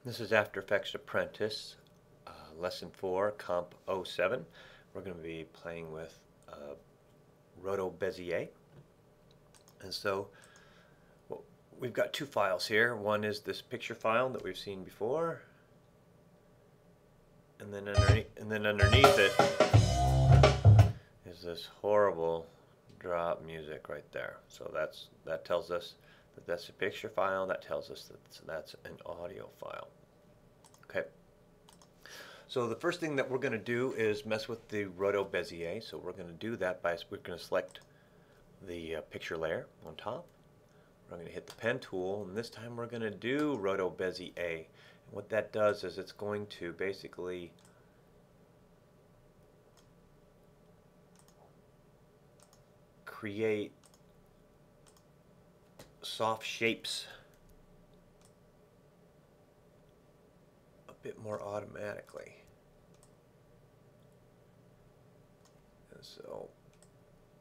This is After Effects Apprentice, Lesson 4, Comp 07. We're going to be playing with Roto Bezier. And so we've got two files here. One is this picture file that we've seen before. And then underneath it is this horrible drop music right there. So that tells us that that's a picture file. That tells us that that's an audio file. Okay. So the first thing that we're going to do is mess with the Roto Bezier. So we're going to do that by we're going to select the picture layer on top. We're going to hit the pen tool, and this time we're going to do Roto Bezier. And what that does is it's going to basically create soft shapes a bit more automatically. And so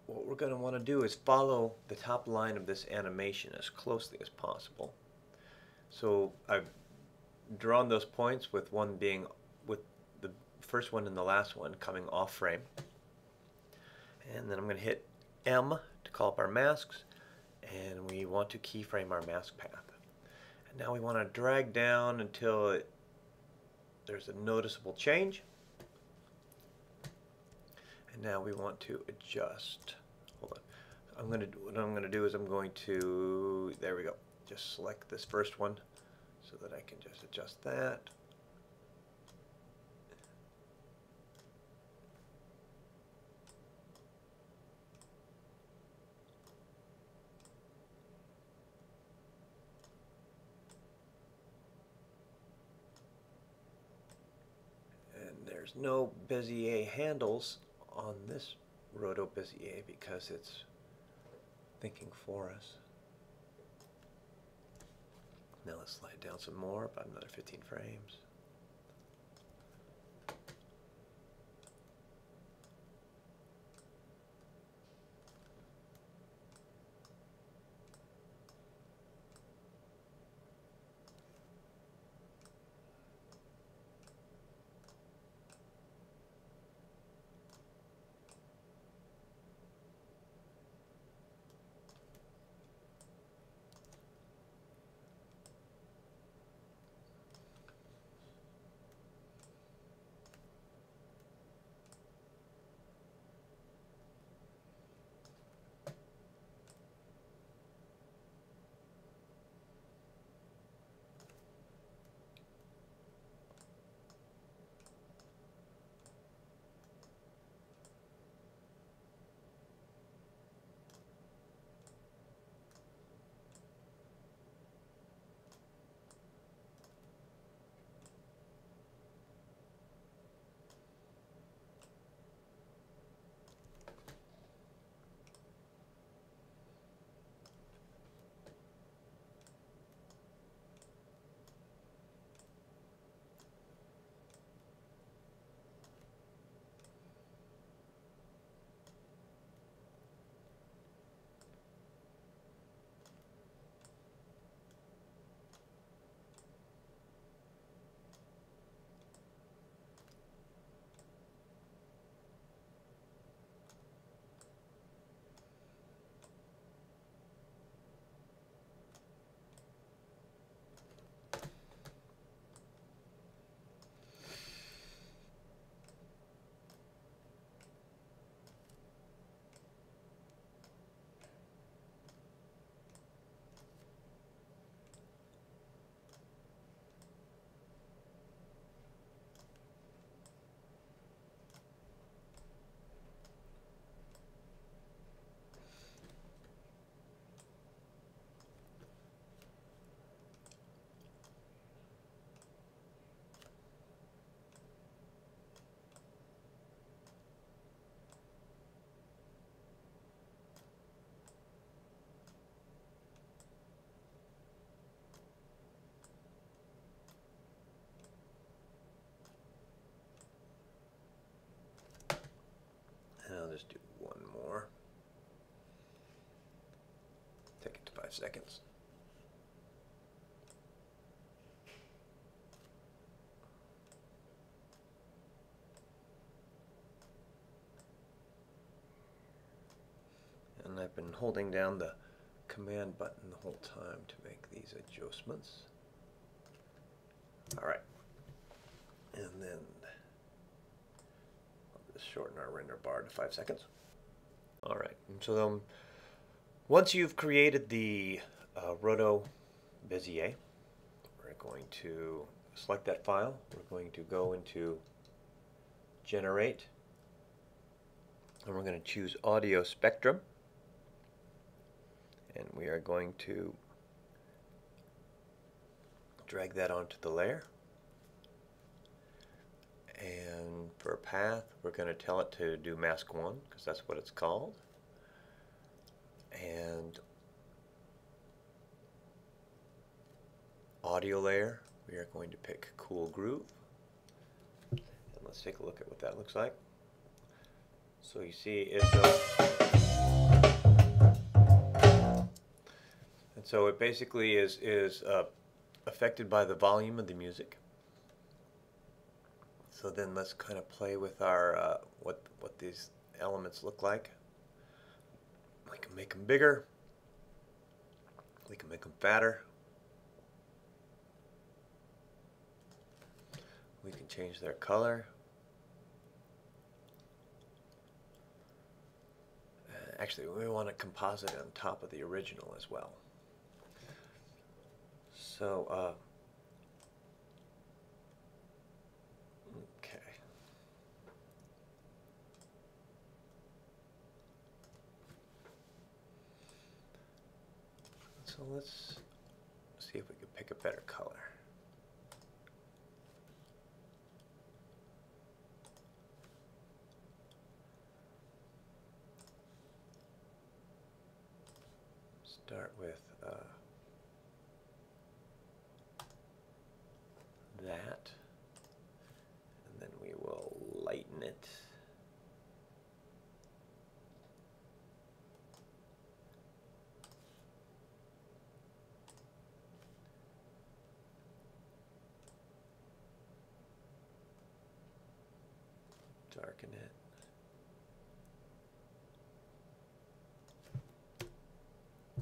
what we're going to want to do is follow the top line of this animation as closely as possible. So I've drawn those points with one being with the first one and the last one coming off frame. And then I'm going to hit M to call up our masks, and we want to keyframe our mask path. And now we want to drag down until there's a noticeable change. And now we want to adjust. Hold on. What I'm going to do is I'm going to, there we go, just select this first one so that I can just adjust that. There's no Bezier handles on this Roto Bezier because it's thinking for us. Now let's slide down some more, about another 15 frames. I'll just do one more. Take it to 5 seconds. holding down the command button the whole time to make these adjustments. Alright, and then I'll just shorten our render bar to 5 seconds. Alright, so then once you've created the Roto Bezier, we're going to select that file. We're going to go into Generate, and we're going to choose Audio Spectrum, and we are going to drag that onto the layer. And for a path, we're going to tell it to do mask 1 because that's what it's called. And audio layer, we are going to pick Cool Groove. And let's take a look at what that looks like. So you see it's and so it basically is affected by the volume of the music. So then let's kind of play with our what these elements look like. We can make them bigger. We can make them fatter. We can change their color. Actually, we want a composite on top of the original as well. So, okay. So let's see if we can pick a better color. Start with that, and then we will lighten it. Darken it.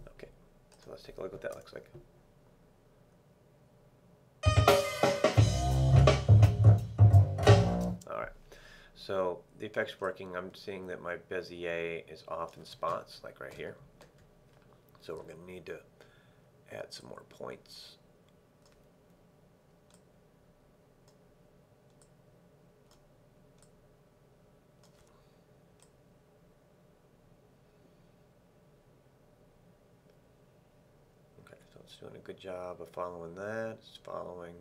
Okay, so let's take a look at what that looks like. Alright, so the effect's working. I'm seeing that my Bezier is off in spots, like right here. So we're going to need to add some more points. It's doing a good job of following that. It's following.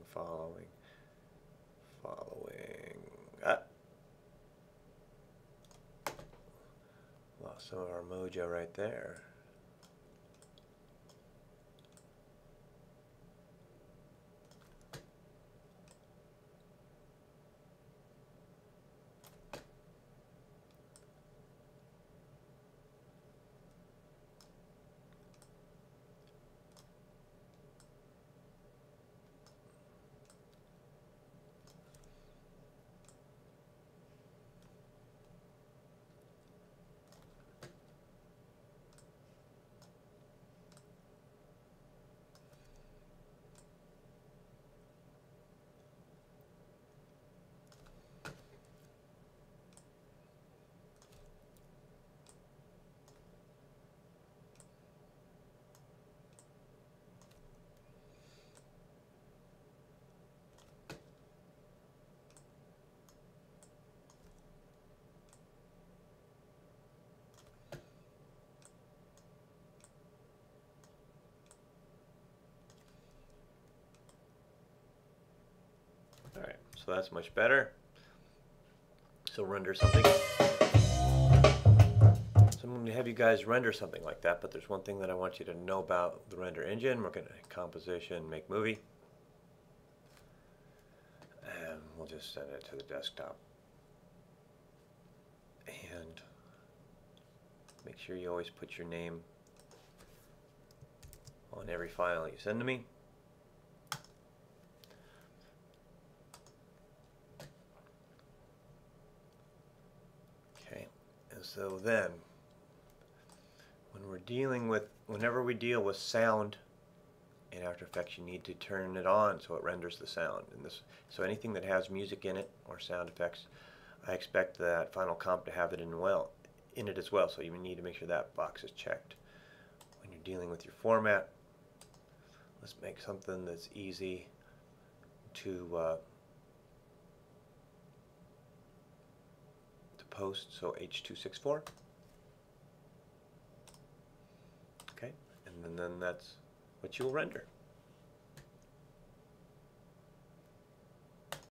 Ah! Lost some of our mojo right there. Alright, so that's much better. So render something. So I'm going to have you guys render something like that, but there's one thing that I want you to know about the render engine. We're going to composition, make movie. And we'll just send it to the desktop. And make sure you always put your name on every file you send to me. So then, when we're whenever we deal with sound in After Effects, you need to turn it on so it renders the sound. So anything that has music in it or sound effects, I expect that Final Comp to have it in it as well. So you need to make sure that box is checked. When you're dealing with your format, let's make something that's easy to post. So H.264. Okay, and then that's what you'll render.